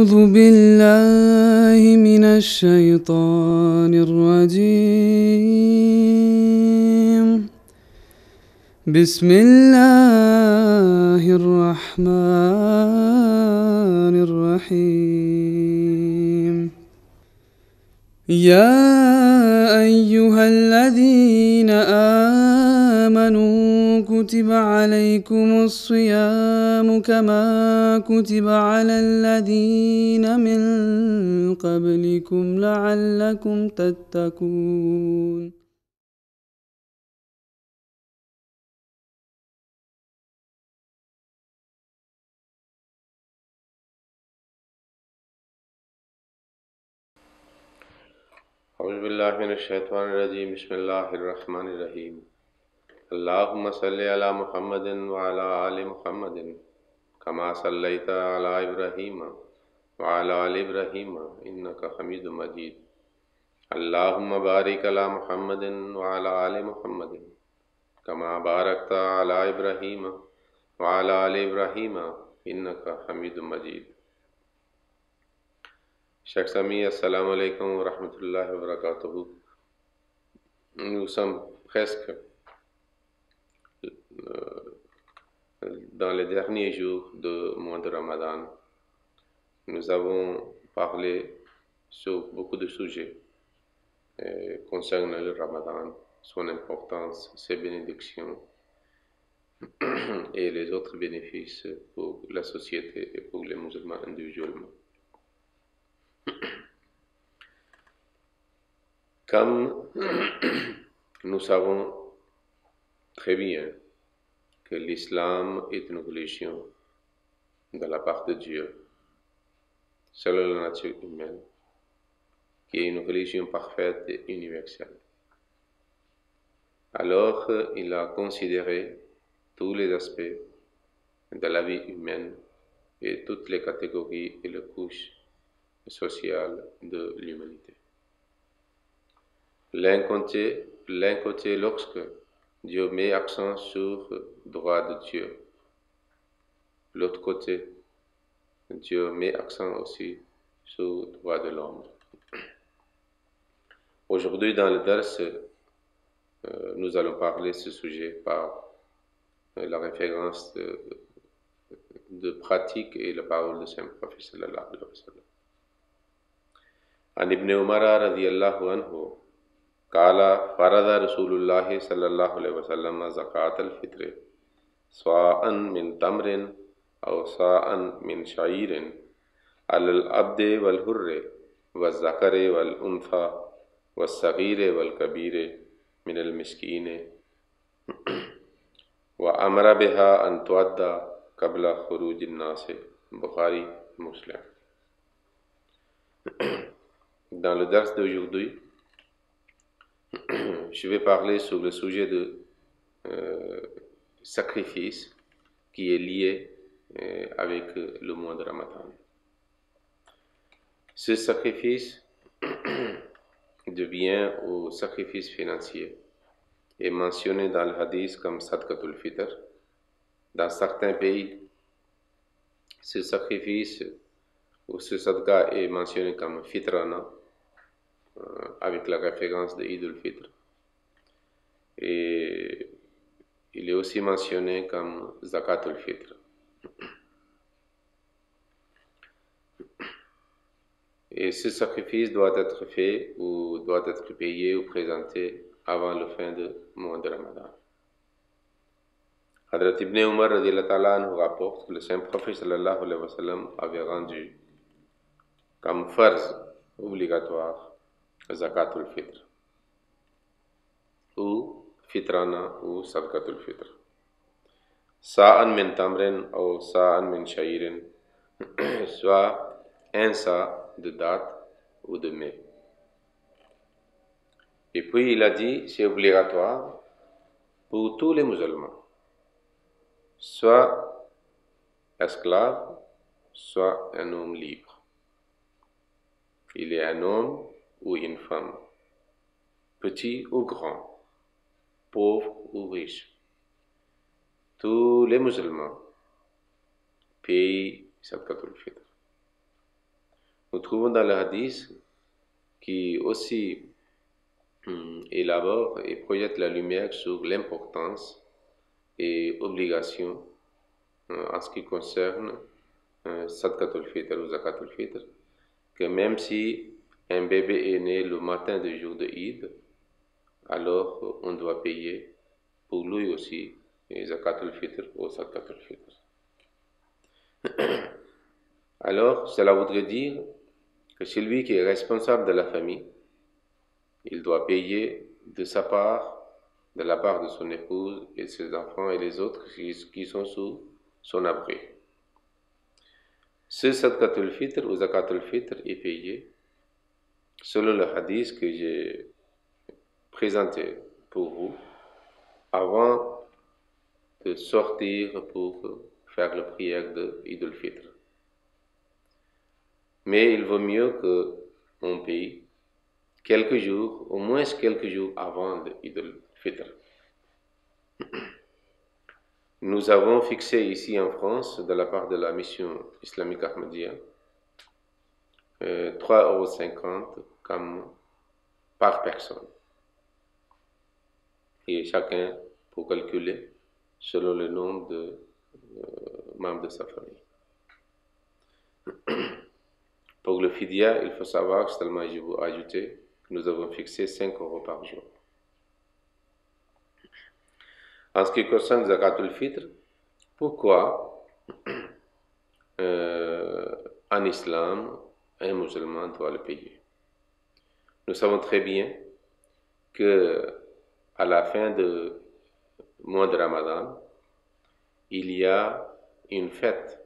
أعوذ بالله من الشيطان الرجيم. بسم الله الرحمن الرحيم. يا أيها الذين آمنوا كتب عليكم الصيام كما كتب على الذين من قبلكم لعلكم تتقون. أعوذ بالله من الشيطان الرجيم. بسم الله الرحمن الرحيم. اللهم صل على محمد وعلى آل محمد كما صليت على إبراهيم وعلى آل إبراهيم إنك حميد مجيد. اللهم بارك على محمد وعلى آل محمد كما باركت على إبراهيم وعلى آل إبراهيم إنك حميد مجيد. Chers amis, assalamu alaikum wa rahmatullahi wa barakatuhu. Nous sommes presque dans les derniers jours du mois de Ramadan. Nous avons parlé sur beaucoup de sujets concernant le Ramadan, son importance, ses bénédictions et les autres bénéfices pour la société et pour les musulmans individuellement. Comme nous savons très bien que l'islam est une religion de la part de Dieu, selon la nature humaine, qui est une religion parfaite et universelle. Alors, il a considéré tous les aspects de la vie humaine et toutes les catégories et les couches sociales de l'humanité. L'un côté, lorsque Dieu met accent sur le droit de Dieu, l'autre côté, Dieu met accent aussi sur le droit de l'homme. Aujourd'hui, dans le dars, nous allons parler de ce sujet par la référence de pratique et la parole de Saint-Prophète sallallahu alayhi wa sallam. An Ibn Umar radiyallahu anhu قال فرض رسول الله صلى الله عليه وسلم زكاة الفطر صاعا من تمر أو صاعا من شعير على العبد والحر والذكر والأنثى والصغير والكبير من المسكين وأمر بها أن تؤدى قبل خروج الناس. Bukhari, Muslim. Dans le dars d'aujourd'hui, je vais parler sur le sujet de sacrifice qui est lié avec le mois de Ramadan. Ce sacrifice devient au sacrifice financier est mentionné dans le hadith comme Sadqatul Fitr. Dans certains pays, ce sacrifice ou ce sadqa est mentionné comme Fitrana, avec la référence de Eid al-Fitr. Et il est aussi mentionné comme Zakat al-Fitr. Et ce sacrifice doit être fait ou doit être payé ou présenté avant la fin du mois de Ramadan. Hadrat Ibn Umar nous rapporte que le Saint-Prophète sallallahu alayhi wa sallam avait rendu comme farz obligatoire Zakatul Fitr ou Fitrana ou Sadqatul Fitr. Sa'an min tamrin ou sa'an min sha'irin, soit un sa de date ou de mai. Et puis il a dit c'est obligatoire pour tous les musulmans, soit esclave, soit un homme libre. Il est un homme ou une femme, petit ou grand, pauvre ou riche. Tous les musulmans payent Sadqatul Fitr. nous trouvons dans le hadith qui aussi élabore et projette la lumière sur l'importance et obligation en ce qui concerne Sadqatul Fitr ou Zakatul Fitr, que même si un bébé est né le matin du jour de Eid, alors on doit payer pour lui aussi Zakatul Fitr ou Sadqatul Fitr. Alors, cela voudrait dire que celui qui est responsable de la famille, il doit payer de sa part, de la part de son épouse et de ses enfants et les autres qui sont sous son abri. Ce Sadqatul Fitr ou Zakatul Fitr est payé selon le hadith que j'ai présenté pour vous avant de sortir pour faire la prière de Eid al-Fitr. Mais il vaut mieux qu'on paye quelques jours, au moins quelques jours avant Eid al-Fitr. Nous avons fixé ici en France, de la part de la mission islamique Ahmadiyya, 3,50 € comme par personne. Et chacun pour calculer selon le nombre de membres de sa famille. Pour le fidya, il faut savoir, seulement je vous ajouter, que nous avons fixé 5 € par jour. En ce qui concerne Zakatul Fitr, pourquoi en islam, un musulman doit le payer? Nous savons très bien que à la fin du mois de Ramadan, il y a une fête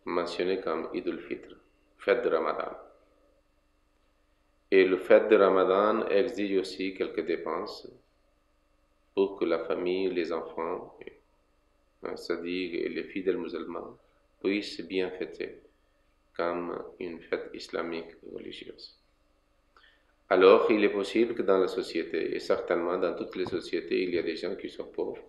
mentionnée comme Eid al-Fitr, fête de Ramadan. Et le fête de Ramadan exige aussi quelques dépenses pour que la famille, les enfants, c'est-à-dire les fidèles musulmans, puissent bien fêter comme une fête islamique religieuse. Alors, il est possible que dans la société, et certainement dans toutes les sociétés, il y a des gens qui sont pauvres,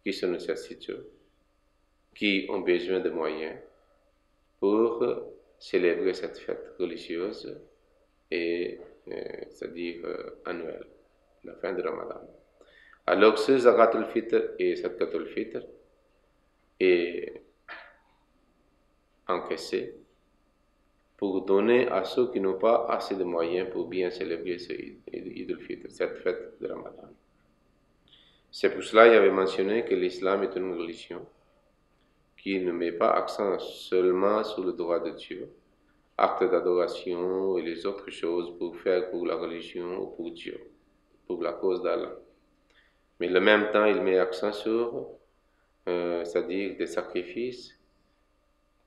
qui sont nécessiteux, qui ont besoin de moyens pour célébrer cette fête religieuse et c'est-à-dire annuelle, la fin de Ramadan. Alors ce Zakatul Fitr et Sadqatul Fitr est encaissé pour donner à ceux qui n'ont pas assez de moyens pour bien célébrer ce Eid al-Fitr, cette fête de Ramadan. C'est pour cela qu'il avait mentionné que l'islam est une religion qui ne met pas accent seulement sur le droit de Dieu, actes d'adoration et les autres choses pour faire pour la religion ou pour Dieu, pour la cause d'Allah. Mais en même temps, il met accent sur, c'est-à-dire des sacrifices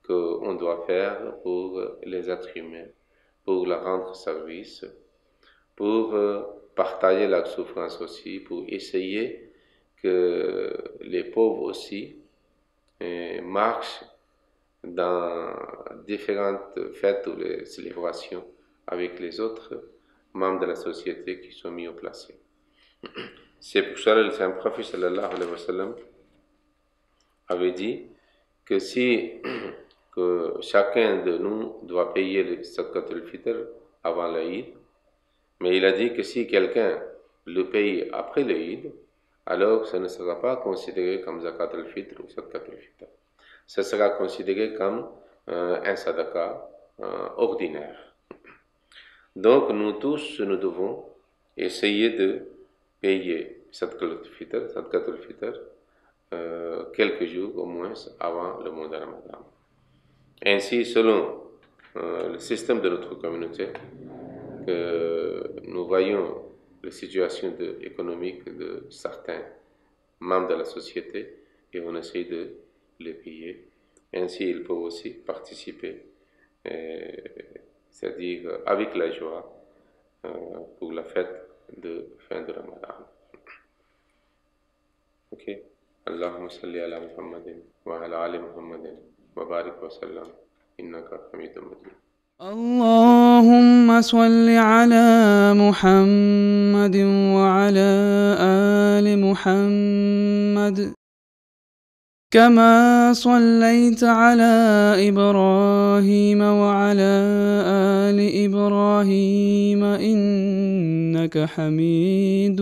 qu'on doit faire pour les êtres humains, pour leur rendre service, pour partager leur souffrance aussi, pour essayer que les pauvres aussi marchent dans différentes fêtes ou les célébrations avec les autres membres de la société qui sont mieux placés. C'est pour ça que le Saint-Prophète sallallahu alayhi wa sallam avait dit que si que chacun de nous doit payer le Sadqatul Fitr avant l'Eid, mais il a dit que si quelqu'un le paye après l'Eid, alors ça ne sera pas considéré comme Zakatul Fitr ou Sadqatul Fitr. Ça sera considéré comme un sadaqa ordinaire. Donc nous tous, nous devons essayer de payer Sadqatul Fitr quelques jours au moins avant le mois de Ramadan. Ainsi, selon le système de notre communauté, nous voyons la situation économique de certains membres de la société et on essaie de les payer. Ainsi, ils peuvent aussi participer, c'est-à-dire avec la joie, pour la fête de fin de Ramadan. Ok. Allahumma salli ala Muhammadin wa ala ali Muhammadin wa barik wa sallam innaka hamidun majid. اللهم صل على محمد وعلى آل محمد كما صليت على إبراهيم وعلى آل إبراهيم إنك حميد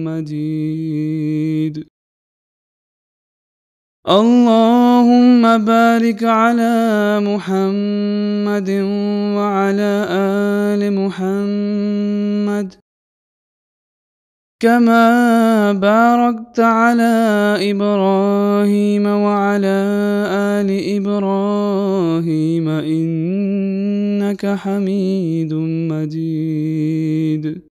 مجيد. اللهم بارك على محمد وعلى آل محمد كما باركت على إبراهيم وعلى آل إبراهيم إنك حميد مجيد.